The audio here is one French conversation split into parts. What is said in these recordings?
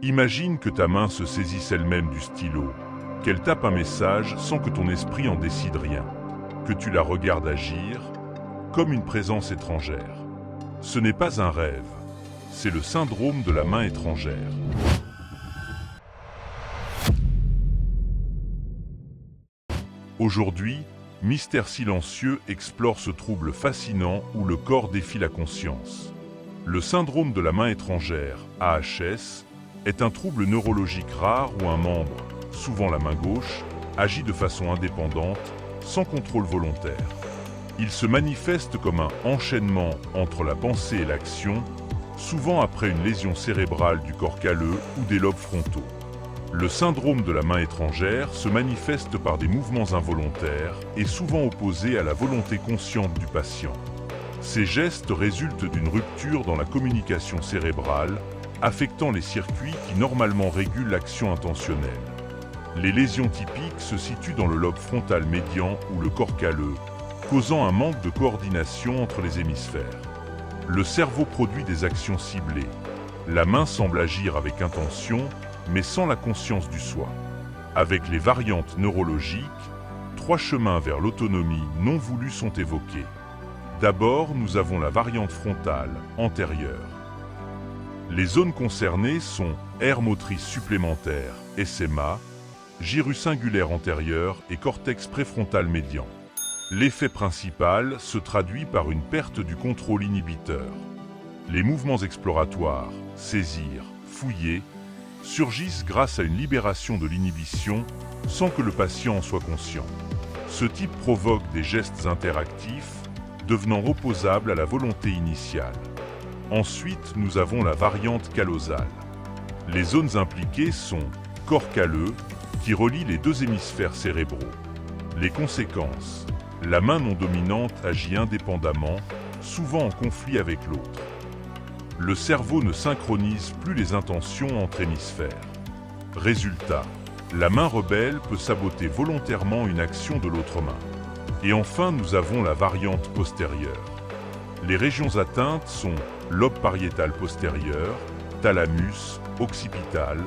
Imagine que ta main se saisisse elle-même du stylo, qu'elle tape un message sans que ton esprit en décide rien, que tu la regardes agir comme une présence étrangère. Ce n'est pas un rêve, c'est le syndrome de la main étrangère. Aujourd'hui, Mystère Silencieux explore ce trouble fascinant où le corps défie la conscience. Le syndrome de la main étrangère, AHS, est un trouble neurologique rare où un membre, souvent la main gauche, agit de façon indépendante, sans contrôle volontaire. Il se manifeste comme un enchaînement entre la pensée et l'action, souvent après une lésion cérébrale du corps calleux ou des lobes frontaux. Le syndrome de la main étrangère se manifeste par des mouvements involontaires et souvent opposés à la volonté consciente du patient. Ces gestes résultent d'une rupture dans la communication cérébrale, affectant les circuits qui normalement régulent l'action intentionnelle. Les lésions typiques se situent dans le lobe frontal médian ou le corps calleux, causant un manque de coordination entre les hémisphères. Le cerveau produit des actions ciblées. La main semble agir avec intention, mais sans la conscience du soi. Avec les variantes neurologiques, 3 chemins vers l'autonomie non voulue sont évoqués. D'abord, nous avons la variante frontale, antérieure. Les zones concernées sont aire motrice supplémentaire, SMA, gyrus singulaire antérieur et cortex préfrontal médian. L'effet principal se traduit par une perte du contrôle inhibiteur. Les mouvements exploratoires, saisir, fouiller, surgissent grâce à une libération de l'inhibition sans que le patient en soit conscient. Ce type provoque des gestes interactifs, devenant opposables à la volonté initiale. Ensuite, nous avons la variante callosale. Les zones impliquées sont corps calleux, qui relie les 2 hémisphères cérébraux. Les conséquences: la main non dominante agit indépendamment, souvent en conflit avec l'autre. Le cerveau ne synchronise plus les intentions entre hémisphères. Résultat, la main rebelle peut saboter volontairement une action de l'autre main. Et enfin, nous avons la variante postérieure. Les régions atteintes sont lobe pariétal postérieur, thalamus, occipital,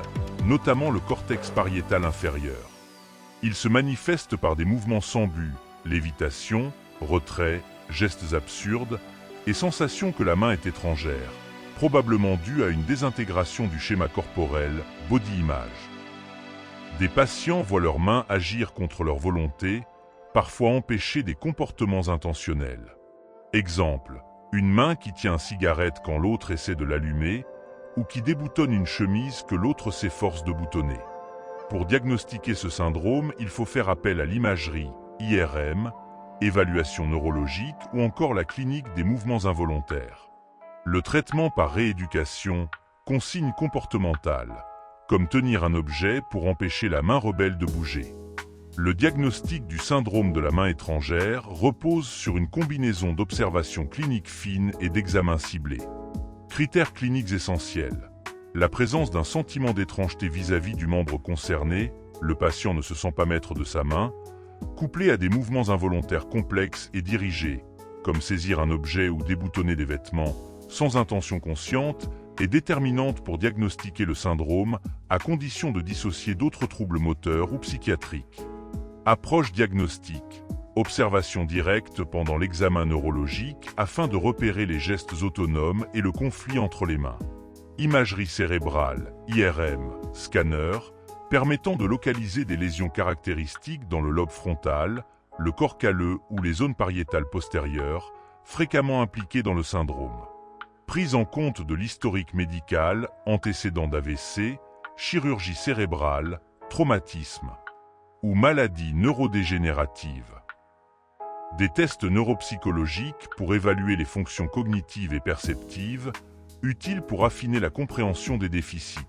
notamment le cortex pariétal inférieur. Il se manifeste par des mouvements sans but, lévitation, retrait, gestes absurdes et sensation que la main est étrangère, probablement due à une désintégration du schéma corporel, body image. Des patients voient leurs mains agir contre leur volonté, parfois empêcher des comportements intentionnels. Exemple, une main qui tient une cigarette quand l'autre essaie de l'allumer, ou qui déboutonne une chemise que l'autre s'efforce de boutonner. Pour diagnostiquer ce syndrome, il faut faire appel à l'imagerie, IRM, évaluation neurologique ou encore la clinique des mouvements involontaires. Le traitement par rééducation, consigne comportementale, comme tenir un objet pour empêcher la main rebelle de bouger. Le diagnostic du syndrome de la main étrangère repose sur une combinaison d'observations cliniques fines et d'examens ciblés. Critères cliniques essentiels. La présence d'un sentiment d'étrangeté vis-à-vis du membre concerné, le patient ne se sent pas maître de sa main, couplé à des mouvements involontaires complexes et dirigés, comme saisir un objet ou déboutonner des vêtements, sans intention consciente, est déterminante pour diagnostiquer le syndrome, à condition de dissocier d'autres troubles moteurs ou psychiatriques. Approche diagnostique. Observation directe pendant l'examen neurologique afin de repérer les gestes autonomes et le conflit entre les mains. Imagerie cérébrale, IRM, scanner, permettant de localiser des lésions caractéristiques dans le lobe frontal, le corps calleux ou les zones pariétales postérieures, fréquemment impliquées dans le syndrome. Prise en compte de l'historique médical, antécédent d'AVC, chirurgie cérébrale, traumatisme ou maladie neurodégénérative. Des tests neuropsychologiques pour évaluer les fonctions cognitives et perceptives, utiles pour affiner la compréhension des déficits.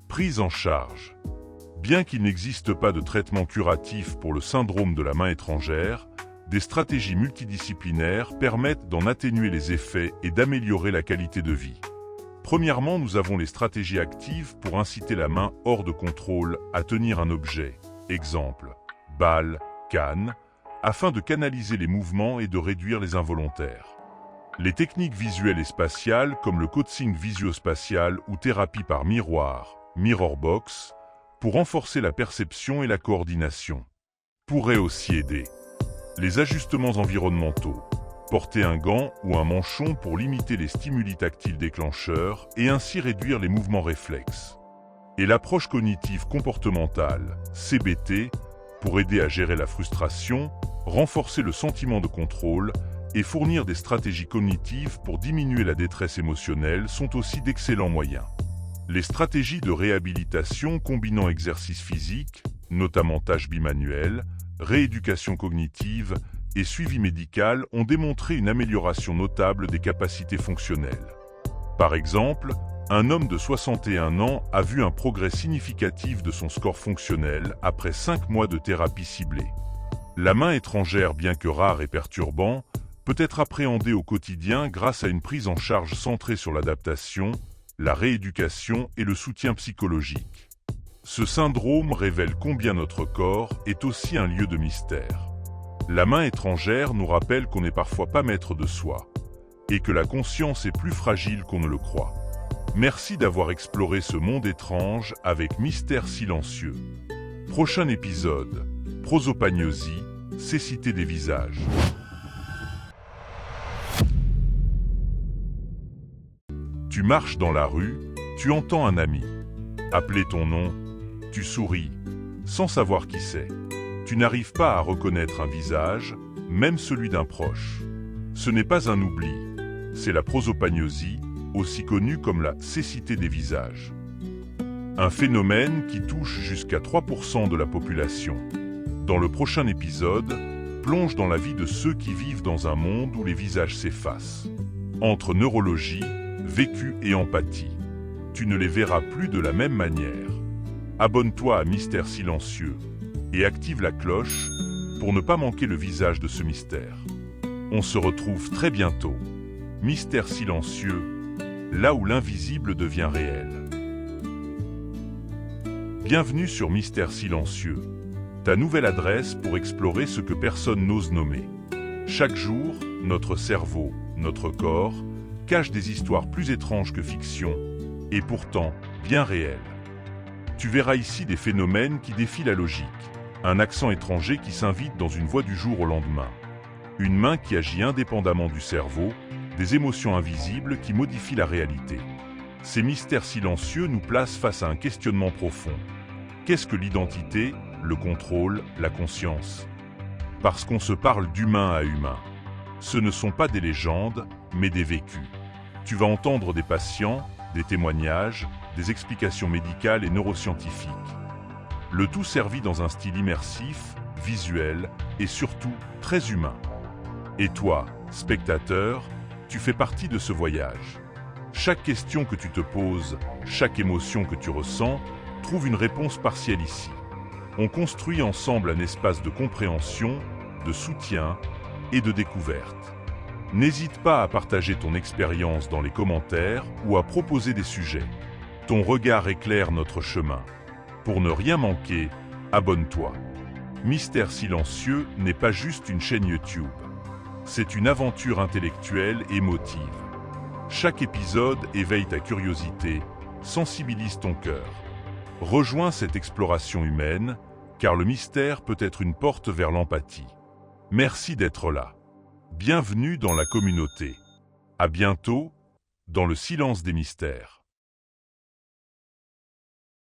Prise en charge. Bien qu'il n'existe pas de traitement curatif pour le syndrome de la main étrangère, des stratégies multidisciplinaires permettent d'en atténuer les effets et d'améliorer la qualité de vie. Premièrement, nous avons les stratégies actives pour inciter la main hors de contrôle à tenir un objet, exemple, balle, canne, afin de canaliser les mouvements et de réduire les involontaires. Les techniques visuelles et spatiales comme le coaching visio-spatial ou thérapie par miroir, Mirror Box, pour renforcer la perception et la coordination. Pourrait aussi aider. Les ajustements environnementaux. Porter un gant ou un manchon pour limiter les stimuli tactiles déclencheurs et ainsi réduire les mouvements réflexes. Et l'approche cognitive comportementale, CBT, pour aider à gérer la frustration, renforcer le sentiment de contrôle et fournir des stratégies cognitives pour diminuer la détresse émotionnelle sont aussi d'excellents moyens. Les stratégies de réhabilitation combinant exercice physique, notamment tâches bimanuelles, rééducation cognitive et suivi médical ont démontré une amélioration notable des capacités fonctionnelles. Par exemple, un homme de 61 ans a vu un progrès significatif de son score fonctionnel après 5 mois de thérapie ciblée. La main étrangère, bien que rare et perturbant, peut être appréhendée au quotidien grâce à une prise en charge centrée sur l'adaptation, la rééducation et le soutien psychologique. Ce syndrome révèle combien notre corps est aussi un lieu de mystère. La main étrangère nous rappelle qu'on n'est parfois pas maître de soi, et que la conscience est plus fragile qu'on ne le croit. Merci d'avoir exploré ce monde étrange avec Mystère silencieux. Prochain épisode, prosopagnosie, cécité des visages. Tu marches dans la rue, tu entends un ami. Appeler ton nom, tu souris, sans savoir qui c'est. Tu n'arrives pas à reconnaître un visage, même celui d'un proche. Ce n'est pas un oubli, c'est la prosopagnosie, aussi connue comme la cécité des visages. Un phénomène qui touche jusqu'à 3% de la population. Dans le prochain épisode, plonge dans la vie de ceux qui vivent dans un monde où les visages s'effacent. Entre neurologie, vécu et empathie. Tu ne les verras plus de la même manière. Abonne-toi à Mystère silencieux et active la cloche pour ne pas manquer le visage de ce mystère. On se retrouve très bientôt. Mystère silencieux, là où l'invisible devient réel. Bienvenue sur Mystère silencieux, ta nouvelle adresse pour explorer ce que personne n'ose nommer. Chaque jour, notre cerveau, notre corps, cache des histoires plus étranges que fiction, et pourtant bien réelles. Tu verras ici des phénomènes qui défient la logique. Un accent étranger qui s'invite dans une voie du jour au lendemain. Une main qui agit indépendamment du cerveau, des émotions invisibles qui modifient la réalité. Ces mystères silencieux nous placent face à un questionnement profond. Qu'est-ce que l'identité, le contrôle, la conscience? Parce qu'on se parle d'humain à humain. Ce ne sont pas des légendes, mais des vécus. Tu vas entendre des patients, des témoignages, des explications médicales et neuroscientifiques. Le tout servi dans un style immersif, visuel et surtout très humain. Et toi, spectateur, tu fais partie de ce voyage. Chaque question que tu te poses, chaque émotion que tu ressens, trouve une réponse partielle ici. On construit ensemble un espace de compréhension, de soutien et de découverte. N'hésite pas à partager ton expérience dans les commentaires ou à proposer des sujets. Ton regard éclaire notre chemin. Pour ne rien manquer, abonne-toi. Mystère silencieux n'est pas juste une chaîne YouTube. C'est une aventure intellectuelle et émotive. Chaque épisode éveille ta curiosité, sensibilise ton cœur. Rejoins cette exploration humaine, car le mystère peut être une porte vers l'empathie. Merci d'être là. Bienvenue dans la communauté. À bientôt, dans le silence des mystères.